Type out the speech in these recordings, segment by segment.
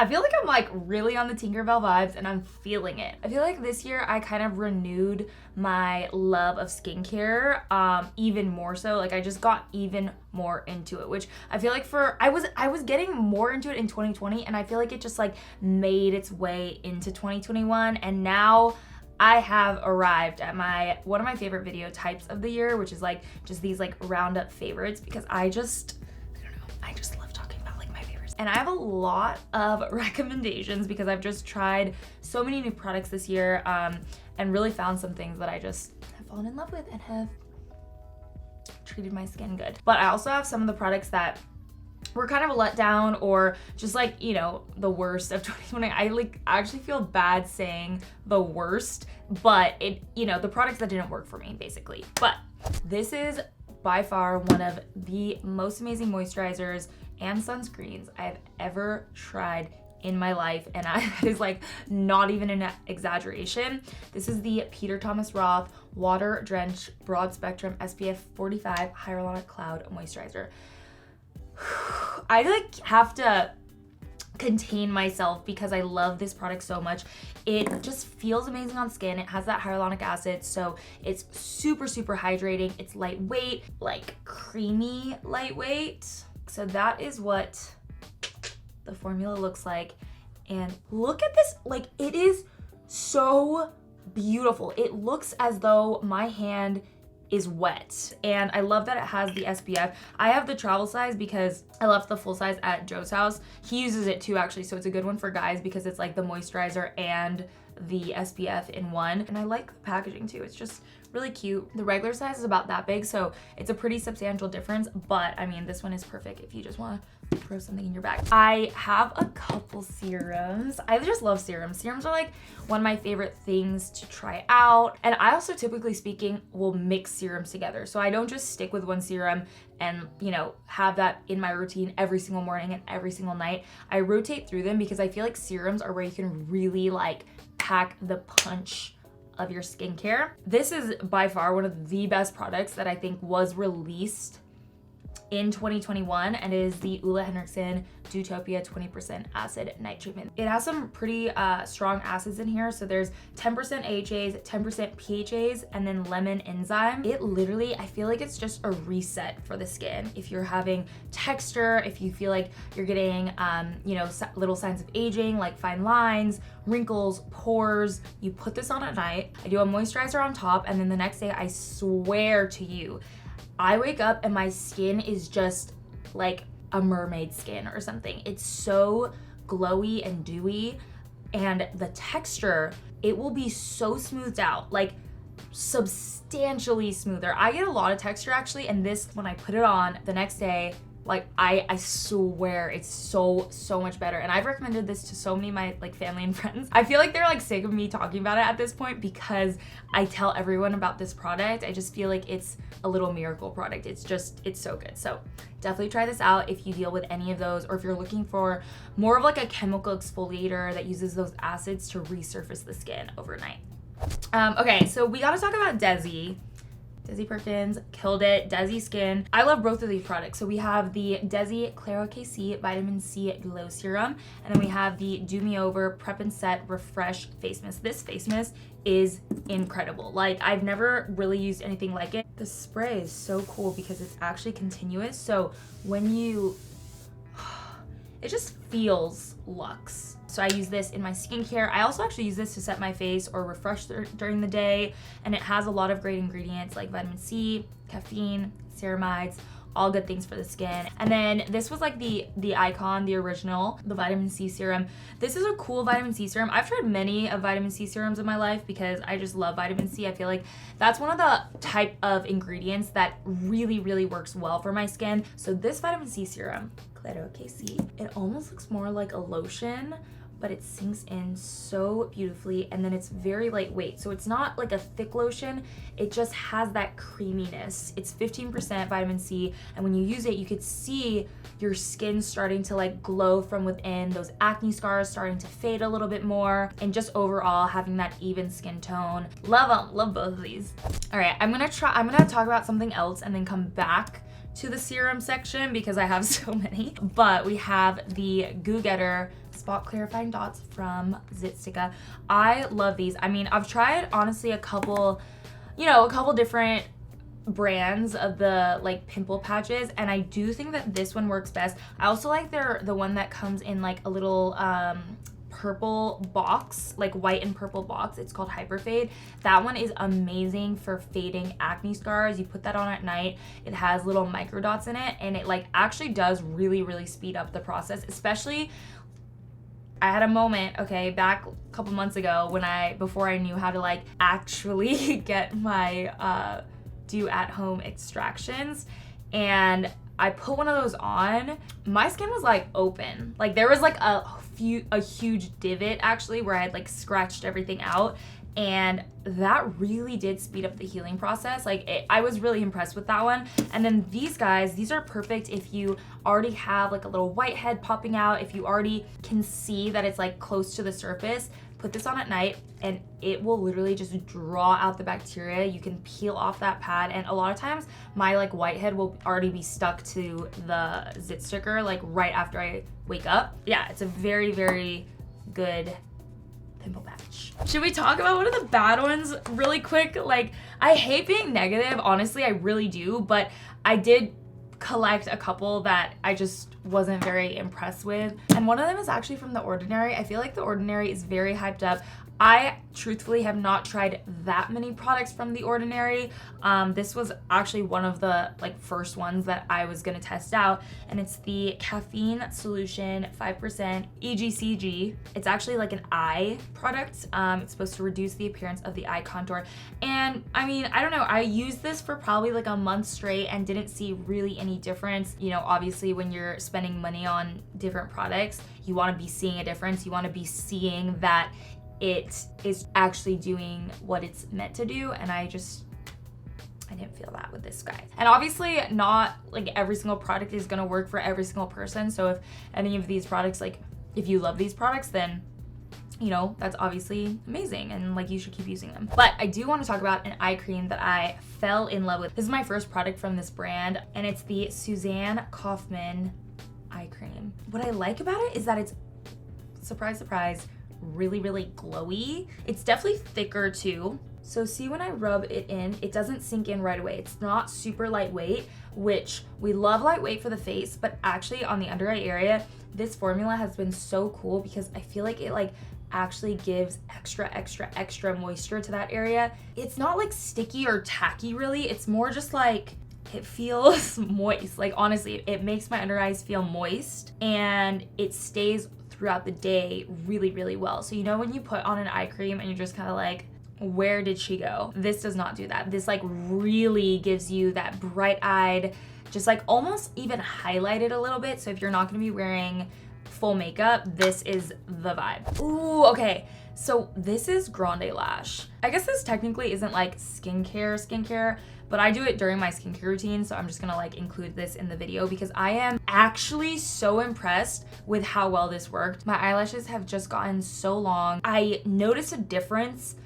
I feel like I'm like really on the Tinkerbell vibes and I'm feeling it. I feel like this year I kind of renewed my love of skincare even more so. Like I just got even more into it, which I feel like I was getting more into it in 2020, and I feel like it just like made its way into 2021, and now I have arrived at one of my favorite video types of the year, which is like just these like roundup favorites, because I don't know, I just love talking about like my favorites. And I have a lot of recommendations because I've just tried so many new products this year and really found some things that I just have fallen in love with and have treated my skin good. But I also have some of the products that were kind of a letdown, or just like, you know, the worst of 2020. I actually feel bad saying the worst, but the products that didn't work for me basically. But this is by far one of the most amazing moisturizers and sunscreens I've ever tried in my life, and that is like not even an exaggeration. This is the Peter Thomas Roth Water Drenched Broad Spectrum SPF 45 Hyaluronic Cloud Moisturizer. I like have to contain myself because I love this product so much. It just feels amazing on skin. It has that hyaluronic acid, so it's super, super hydrating. It's lightweight, like creamy lightweight. So that is what the formula looks like. And look at this, like it is so beautiful. It looks as though my hand is wet, and I love that it has the SPF. I have the travel size because I left the full size at Joe's house. He uses it too actually, so it's a good one for guys because it's like the moisturizer and the SPF in one. And I like the packaging too. It's just really cute. The regular size is about that big, so it's a pretty substantial difference, but I mean, this one is perfect if you just want to throw something in your bag. I have a couple serums. I just love serums. Serums are like one of my favorite things to try out, and I also, typically speaking, will mix serums together. So I don't just stick with one serum and, you know, have that in my routine every single morning and every single night. I rotate through them because I feel like serums are where you can really like pack the punch of your skincare. This is by far one of the best products that I think was released in 2021, and it is the Ole Henriksen Dewtopia 20% Acid Night Treatment. It has some pretty strong acids in here. So there's 10% AHAs, 10% PHAs, and then lemon enzyme. It literally, I feel like it's just a reset for the skin. If you're having texture, if you feel like you're getting, little signs of aging, like fine lines, wrinkles, pores, you put this on at night. I do a moisturizer on top, and then the next day, I swear to you, I wake up and my skin is just like a mermaid skin or something. It's so glowy and dewy, and the texture, it will be so smoothed out, like substantially smoother. I get a lot of texture actually, and this, when I put it on the next day, like I swear it's so much better. And I've recommended this to so many of my like family and friends. I feel like they're like sick of me talking about it at this point because I tell everyone about this product. I just feel like it's a little miracle product. It's so good. So definitely try this out if you deal with any of those, or if you're looking for more of like a chemical exfoliator that uses those acids to resurface the skin overnight. Okay, so we gotta talk about Desi Perkins, killed it. Desi Skin. I love both of these products. So we have the Desi Claro KC Vitamin C Glow Serum, and then we have the Do Me Over Prep and Set Refresh Face Mist. This face mist is incredible. Like, I've never really used anything like it. The spray is so cool because it's actually continuous. So when you, it just feels luxe. So I use this in my skincare. I also actually use this to set my face or refresh during the day. And it has a lot of great ingredients like vitamin C, caffeine, ceramides, all good things for the skin. And then this was like the icon, the original, the vitamin C serum. This is a cool vitamin C serum. I've tried many of vitamin C serums in my life because I just love vitamin C. I feel like that's one of the type of ingredients that really, really works well for my skin. So this vitamin C serum, Claro KC, it almost looks more like a lotion, but it sinks in so beautifully, and then it's very lightweight. So it's not like a thick lotion, it just has that creaminess. It's 15% vitamin C, and when you use it, you could see your skin starting to like glow from within, those acne scars starting to fade a little bit more, and just overall having that even skin tone. Love them, love both of these. All right, I'm gonna talk about something else and then come back to the serum section because I have so many. But we have the Goo Getter Spot Clarifying Dots from Zitstica. I love these. I mean, I've tried honestly a couple different brands of the like pimple patches, and I do think that this one works best. I also like the one that comes in like a little purple box, like white and purple box. It's called Hyperfade. That one is amazing for fading acne scars. You put that on at night. It has little micro dots in it, and it like actually does really speed up the process. Especially, I had a moment, okay, back a couple months ago before I knew how to like actually get my do at home extractions, and I put one of those on. My skin was like open. Like there was like a huge divot actually where I had like scratched everything out, and that really did speed up the healing process. I was really impressed with that one. And then these guys, these are perfect if you already have like a little whitehead popping out, if you already can see that it's like close to the surface. Put this on at night and it will literally just draw out the bacteria. You can peel off that pad, and a lot of times my like whitehead will already be stuck to the zit sticker like right after I wake up. Yeah, it's a very good pimple patch. Should we talk about one of the bad ones really quick? Like, I hate being negative, honestly, I really do, but I did collect a couple that I just wasn't very impressed with. And one of them is actually from The Ordinary. I feel like The Ordinary is very hyped up. I truthfully have not tried that many products from The Ordinary. This was actually one of the like first ones that I was gonna test out, and it's the Caffeine Solution 5% EGCG. It's actually like an eye product. It's supposed to reduce the appearance of the eye contour. And I mean, I don't know, I used this for probably like a month straight and didn't see really any difference. You know, obviously when you're spending money on different products, you wanna be seeing a difference. You wanna be seeing that it is actually doing what it's meant to do, and I didn't feel that with this guy. And obviously not like every single product is gonna work for every single person, so if any of these products, like if you love these products, then you know, that's obviously amazing and like you should keep using them. But I do want to talk about an eye cream that I fell in love with. This is my first product from this brand, and it's the Suzanne Kaufman eye cream. What I like about it is that it's, surprise, really glowy. It's definitely thicker too. So see, when I rub it in, it doesn't sink in right away. It's not super lightweight, which we love lightweight for the face, but actually on the under eye area, this formula has been so cool because I feel like it like actually gives extra moisture to that area. It's not like sticky or tacky really. It's more just like, it feels moist. Like honestly, it makes my under eyes feel moist, and it stays throughout the day really well. So you know when you put on an eye cream and you're just kind of like, where did she go? This does not do that. This like really gives you that bright-eyed, just like almost even highlighted a little bit. So if you're not gonna be wearing full makeup, this is the vibe. Ooh, okay. So this is Grande Lash. I guess this technically isn't like skincare, but I do it during my skincare routine, so I'm just gonna like include this in the video because I am actually so impressed with how well this worked. My eyelashes have just gotten so long. I noticed a difference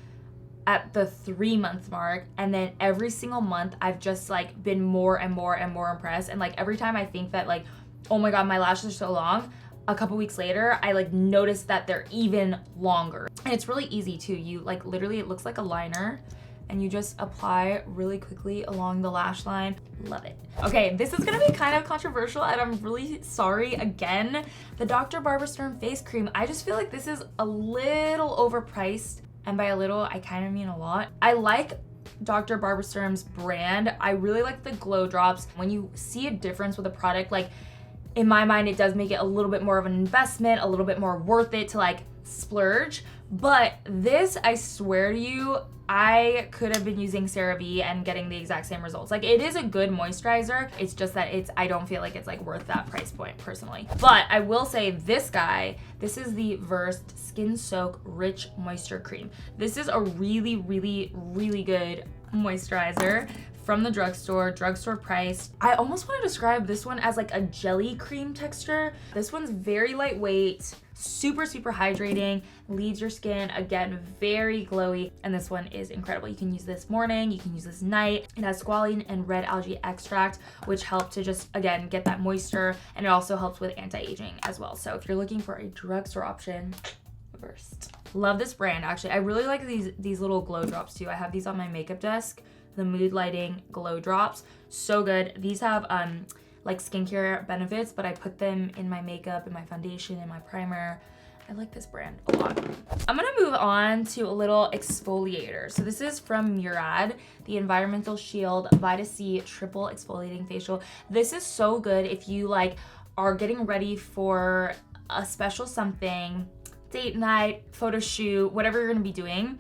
at the 3-month mark, and then every single month I've just like been more and more impressed. And like every time I think that like, oh my god, my lashes are so long, a couple weeks later I like notice that they're even longer. And it's really easy too. You like literally, it looks like a liner, and you just apply really quickly along the lash line. Love it. Okay, this is gonna be kind of controversial, and I'm really sorry again. The Dr. Barbara Sturm face cream, I just feel like this is a little overpriced, and by a little, I kind of mean a lot. I like Dr. Barbara Sturm's brand. I really like the glow drops. When you see a difference with a product, like in my mind, it does make it a little bit more of an investment, a little bit more worth it to like splurge. But this, I swear to you, I could have been using CeraVe and getting the exact same results. Like, it is a good moisturizer. It's just that I don't feel like it's like worth that price point personally. But I will say this guy, this is the Versed Skin Soak Rich Moisture Cream. This is a really good moisturizer from the drugstore price. I almost want to describe this one as like a jelly cream texture. This one's very lightweight, super hydrating, leaves your skin, again, very glowy, and this one is incredible. You can use this morning, you can use this night. It has squalene and red algae extract, which help to just, again, get that moisture, and it also helps with anti-aging as well. So if you're looking for a drugstore option, first. Love this brand, actually. I really like these little glow drops too. I have these on my makeup desk, the Mood Lighting Glow Drops. So good. These have like skincare benefits, but I put them in my makeup, in my foundation, in my primer. I like this brand a lot. I'm gonna move on to a little exfoliator. So this is from Murad, the Environmental Shield Vita C Triple Exfoliating Facial. This is so good if you like are getting ready for a special something, date night, photo shoot, whatever you're gonna be doing,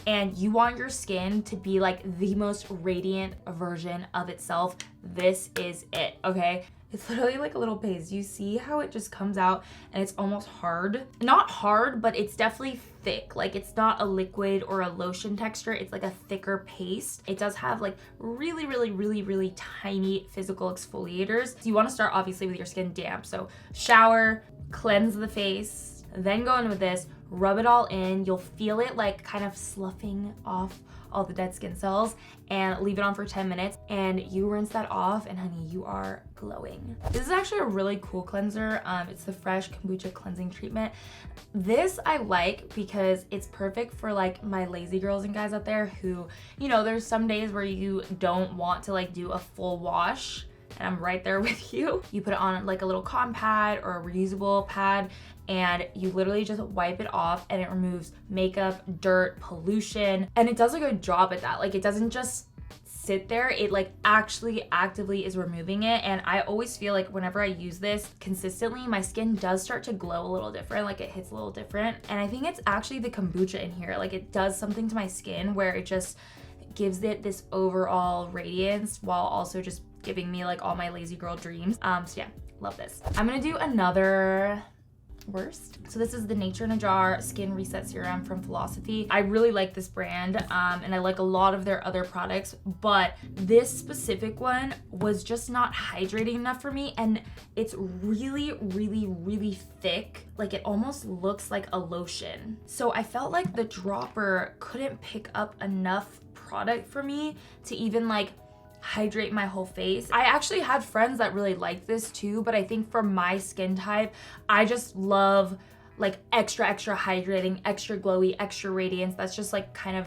and you want your skin to be like the most radiant version of itself. This is it, okay? It's literally like a little paste. You see how it just comes out and it's almost hard? Not hard, but it's definitely thick. Like it's not a liquid or a lotion texture. It's like a thicker paste. It does have like really tiny physical exfoliators. So you want to start obviously with your skin damp. So shower, cleanse the face, then go in with this, rub it all in. You'll feel it like kind of sloughing off all the dead skin cells, and leave it on for 10 minutes, and you rinse that off, and honey, you are glowing. This is actually a really cool cleanser. It's the Fresh Kombucha Cleansing Treatment. This I like because it's perfect for like my lazy girls and guys out there who, you know, there's some days where you don't want to like do a full wash, and I'm right there with you. You put it on like a little cotton pad or a reusable pad, and you literally just wipe it off, and it removes makeup, dirt, pollution, and it does a good job at that. Like it doesn't just sit there, it like actually actively is removing it. And I always feel like whenever I use this consistently, my skin does start to glow a little different, like it hits a little different. And I think it's actually the kombucha in here. Like it does something to my skin where it just gives it this overall radiance while also just giving me like all my lazy girl dreams. So yeah, love this. I'm gonna do another worst. So this is the Nature in a Jar Skin Reset Serum from Philosophy. I really like this brand, and I like a lot of their other products, but this specific one was just not hydrating enough for me, and it's really thick. Like it almost looks like a lotion. So I felt like the dropper couldn't pick up enough product for me to even like hydrate my whole face. I actually had friends that really liked this too, but I think for my skin type, I just love like extra hydrating, extra glowy, extra radiance. That's just like kind of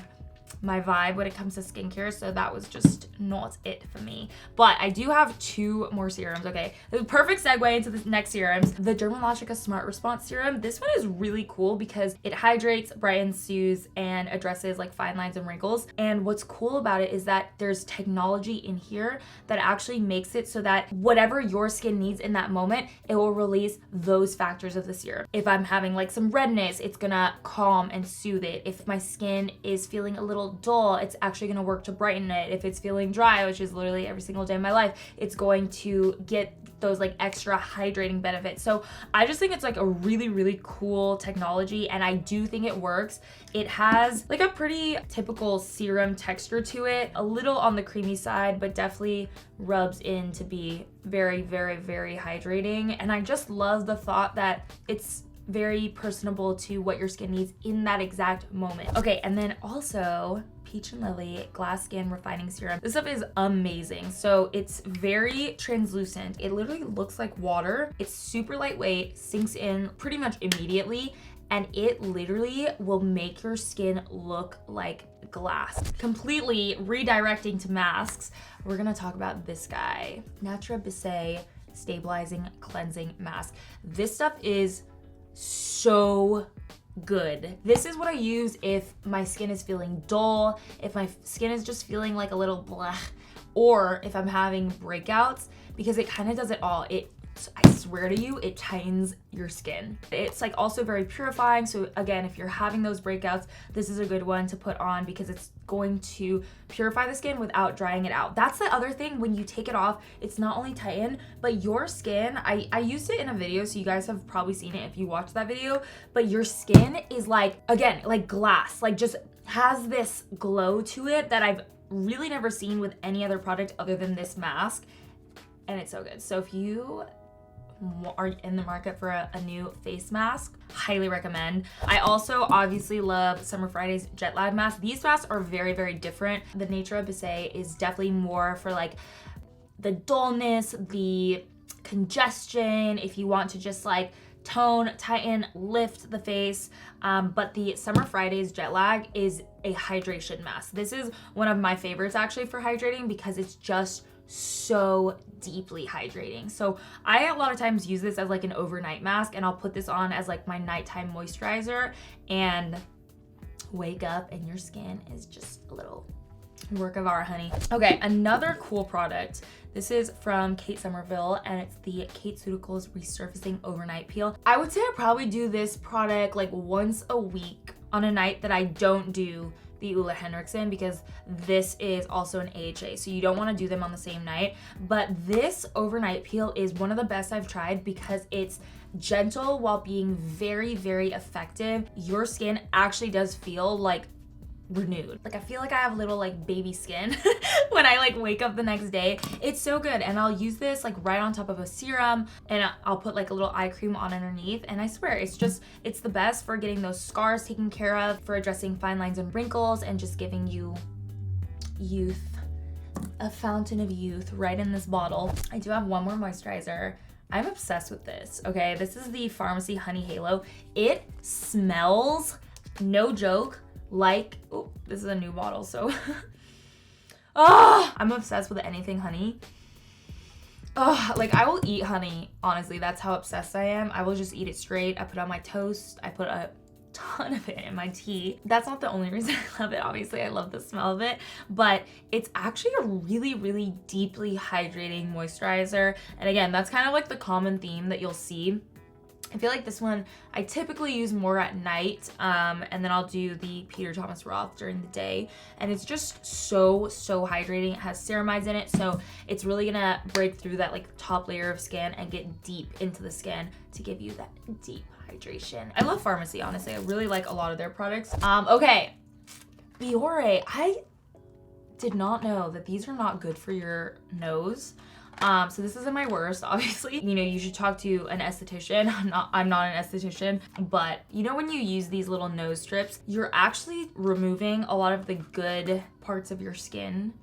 my vibe when it comes to skincare, so that was just not it for me. But I do have two more serums, okay? The perfect segue into the next serums. The Dermalogica Smart Response Serum. This one is really cool because it hydrates, brightens, soothes, and addresses like fine lines and wrinkles. And what's cool about it is that there's technology in here that actually makes it so that whatever your skin needs in that moment, it will release those factors of the serum. If I'm having like some redness, it's gonna calm and soothe it. If my skin is feeling a little dull, it's actually going to work to brighten it. If it's feeling dry, which is literally every single day of my life, it's going to get those like extra hydrating benefits. So I just think it's like a really cool technology, and I do think it works. It has like a pretty typical serum texture to it, a little on the creamy side, but definitely rubs in to be very hydrating. And I just love the thought that it's very personable to what your skin needs in that exact moment. Okay, and then also Peach and Lily Glass Skin Refining Serum. This stuff is amazing. So it's very translucent. It literally looks like water. It's super lightweight, sinks in pretty much immediately, and it literally will make your skin look like glass. Completely redirecting to masks, we're gonna talk about this guy, Natura Bissé Stabilizing Cleansing Mask. This stuff is so good. This is what I use if my skin is feeling dull, if my skin is just feeling like a little blah, or if I'm having breakouts, because it kind of does it all. I swear to you, it tightens your skin. It's like also very purifying. So again, if you're having those breakouts, this is a good one to put on because it's going to purify the skin without drying it out. That's the other thing, when you take it off, it's not only tighten, but your skin, I used it in a video, so you guys have probably seen it if you watched that video, but your skin is like, again, like glass, like just has this glow to it that I've really never seen with any other product other than this mask, and it's so good. So if you are in the market for a new face mask, highly recommend. I also obviously love Summer Friday's Jet Lag mask. These masks are very, very different. The Nature of Bissé is definitely more for like the dullness, the congestion, if you want to just like tone, tighten, lift the face. But the Summer Fridays Jet Lag is a hydration mask. This is one of my favorites actually for hydrating because it's just so deeply hydrating. So I a lot of times use this as like an overnight mask, and I'll put this on as like my nighttime moisturizer and wake up and your skin is just a little work of art, honey. Okay, another cool product. This is from Kate Somerville, and it's the Kate Ceuticals Resurfacing Overnight Peel. I would say I probably do this product like once a week on a night that I don't do the Ole Henriksen, because this is also an AHA, so you don't want to do them on the same night. But this overnight peel is one of the best I've tried because it's gentle while being very, very effective. Your skin actually does feel like renewed. Like I feel like I have little like baby skin when I like wake up the next day. It's so good, and I'll use this like right on top of a serum, and I'll put like a little eye cream on underneath, and I swear it's the best for getting those scars taken care of, for addressing fine lines and wrinkles, and just giving you youth, a fountain of youth right in this bottle. I do have one more moisturizer. I'm obsessed with this. Okay, this is the Pharmacy Honey Halo. It smells, no joke, like, oh, this is a new bottle, so I'm obsessed with anything honey. Like I will eat honey, honestly. That's how obsessed I am. I will just eat it straight. I put it on my toast. I put a ton of it in my tea. That's not the only reason I love it. Obviously, I love the smell of it, but it's actually a really, really deeply hydrating moisturizer. And again, that's kind of like the common theme that you'll see. I feel like this one I typically use more at night, and then I'll do the Peter Thomas Roth during the day, and it's just so hydrating. It has ceramides in it, so it's really gonna break through that like top layer of skin and get deep into the skin to give you that deep hydration. I love Pharmacy, honestly. I really like a lot of their products. Okay, Biore. I did not know that these are not good for your nose. So this isn't my worst, obviously. You know, you should talk to an esthetician. I'm not an esthetician, but you know, when you use these little nose strips, you're actually removing a lot of the good parts of your skin,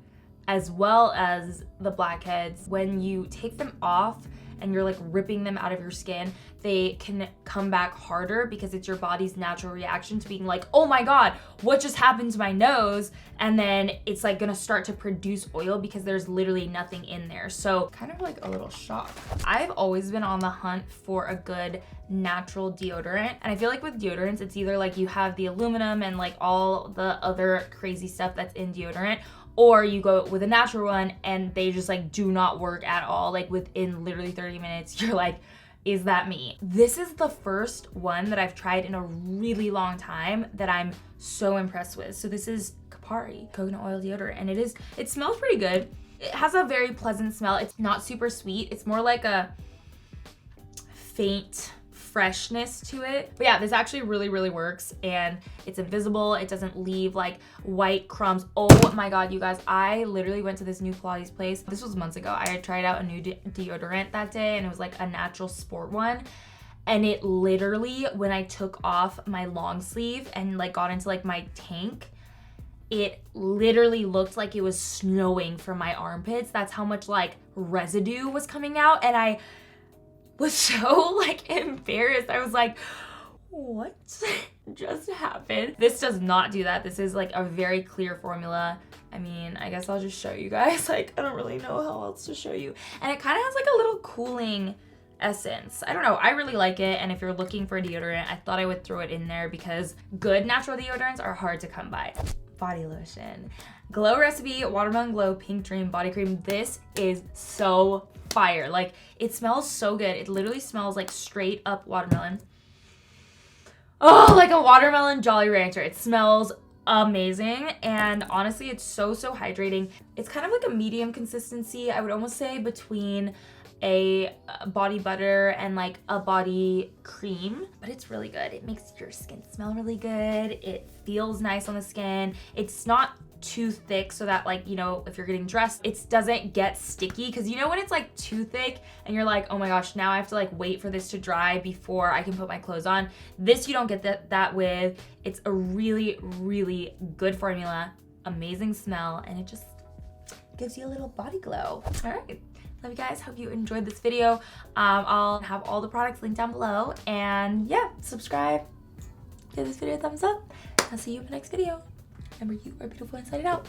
as well as the blackheads. When you take them off and you're like ripping them out of your skin, they can come back harder because it's your body's natural reaction to being like, oh my God, what just happened to my nose? And then it's like gonna start to produce oil because there's literally nothing in there. So kind of like a little shock. I've always been on the hunt for a good natural deodorant. And I feel like with deodorants, it's either like you have the aluminum and like all the other crazy stuff that's in deodorant, or you go with a natural one and they just like do not work at all. Like within literally 30 minutes, you're like, is that me? This is the first one that I've tried in a really long time that I'm so impressed with. So this is Kapari coconut oil deodorant, and it smells pretty good. It has a very pleasant smell. It's not super sweet. It's more like a faint freshness to it. But yeah, this actually really works, and it's invisible. It doesn't leave like white crumbs. Oh my God, you guys, I literally went to this new Pilates place. This was months ago. I had tried out a new deodorant that day, and it was like a natural sport one. And it literally, when I took off my long sleeve and like got into like my tank, it literally looked like it was snowing from my armpits. That's how much like residue was coming out. And I was so like embarrassed. I was like, what just happened? This does not do that. This is like a very clear formula. I mean, I guess I'll just show you guys. Like, I don't really know how else to show you. And it kind of has like a little cooling essence. I don't know. I really like it. And if you're looking for a deodorant, I thought I would throw it in there because good natural deodorants are hard to come by. Body lotion. Glow Recipe Watermelon Glow Pink Dream Body Cream. This is so fire. Like, it smells so good. It literally smells like straight up watermelon. Oh, like a watermelon Jolly Rancher. It smells amazing, and honestly, it's so hydrating. It's kind of like a medium consistency. I would almost say between a body butter and like a body cream, but it's really good. It makes your skin smell really good. It feels nice on the skin. It's not too thick so that, like, you know, if you're getting dressed, it doesn't get sticky, because you know when it's like too thick and you're like, oh my gosh, now I have to like wait for this to dry before I can put my clothes on. This you don't get that with. It's a really, really good formula, amazing smell, and it just gives you a little body glow. All right, love you guys. Hope you enjoyed this video. I'll have all the products linked down below, and yeah, subscribe, give this video a thumbs up. I'll see you in the next video. Remember, you are beautiful inside and out.